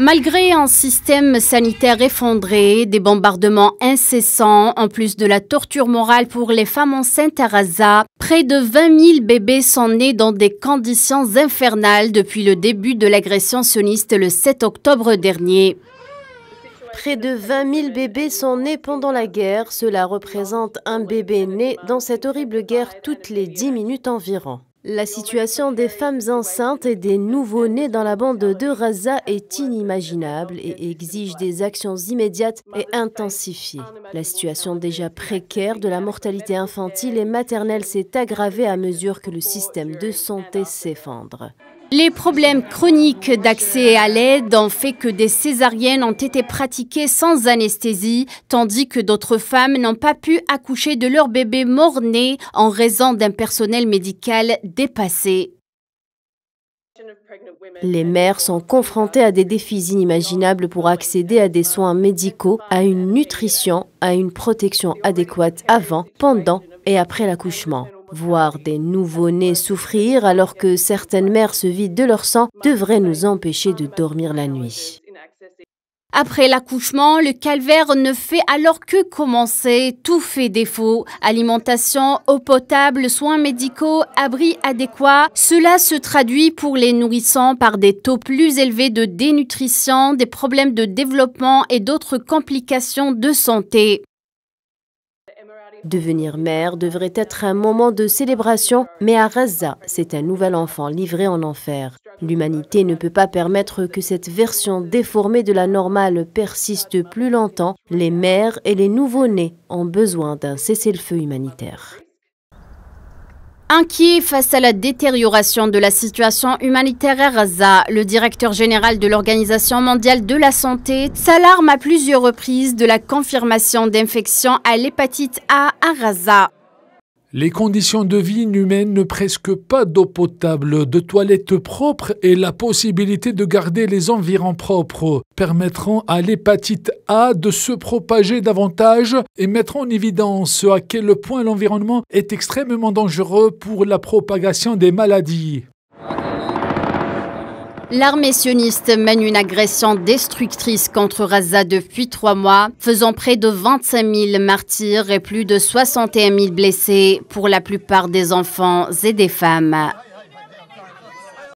Malgré un système sanitaire effondré, des bombardements incessants, en plus de la torture morale pour les femmes enceintes à Gaza, près de 20 000 bébés sont nés dans des conditions infernales depuis le début de l'agression sioniste le 7 octobre dernier. Près de 20 000 bébés sont nés pendant la guerre. Cela représente un bébé né dans cette horrible guerre toutes les 10 minutes environ. La situation des femmes enceintes et des nouveau-nés dans la bande de Gaza est inimaginable et exige des actions immédiates et intensifiées. La situation déjà précaire de la mortalité infantile et maternelle s'est aggravée à mesure que le système de santé s'effondre. Les problèmes chroniques d'accès à l'aide ont fait que des césariennes ont été pratiquées sans anesthésie, tandis que d'autres femmes n'ont pas pu accoucher de leur bébé mort-né en raison d'un personnel médical dépassé. Les mères sont confrontées à des défis inimaginables pour accéder à des soins médicaux, à une nutrition, à une protection adéquate avant, pendant et après l'accouchement. Voir des nouveau-nés souffrir alors que certaines mères se vident de leur sang devrait nous empêcher de dormir la nuit. Après l'accouchement, le calvaire ne fait alors que commencer. Tout fait défaut. Alimentation, eau potable, soins médicaux, abris adéquats. Cela se traduit pour les nourrissons par des taux plus élevés de dénutrition, des problèmes de développement et d'autres complications de santé. Devenir mère devrait être un moment de célébration, mais à Gaza, c'est un nouvel enfant livré en enfer. L'humanité ne peut pas permettre que cette version déformée de la normale persiste plus longtemps. Les mères et les nouveau-nés ont besoin d'un cessez-le-feu humanitaire. Inquiet face à la détérioration de la situation humanitaire à Gaza, le directeur général de l'Organisation mondiale de la santé s'alarme à plusieurs reprises de la confirmation d'infection à l'hépatite A à Gaza. Les conditions de vie inhumaines, presque pas d'eau potable, de toilettes propres et la possibilité de garder les environs propres permettront à l'hépatite A de se propager davantage et mettront en évidence à quel point l'environnement est extrêmement dangereux pour la propagation des maladies. L'armée sioniste mène une agression destructrice contre Gaza depuis 3 mois, faisant près de 25 000 martyrs et plus de 61 000 blessés, pour la plupart des enfants et des femmes.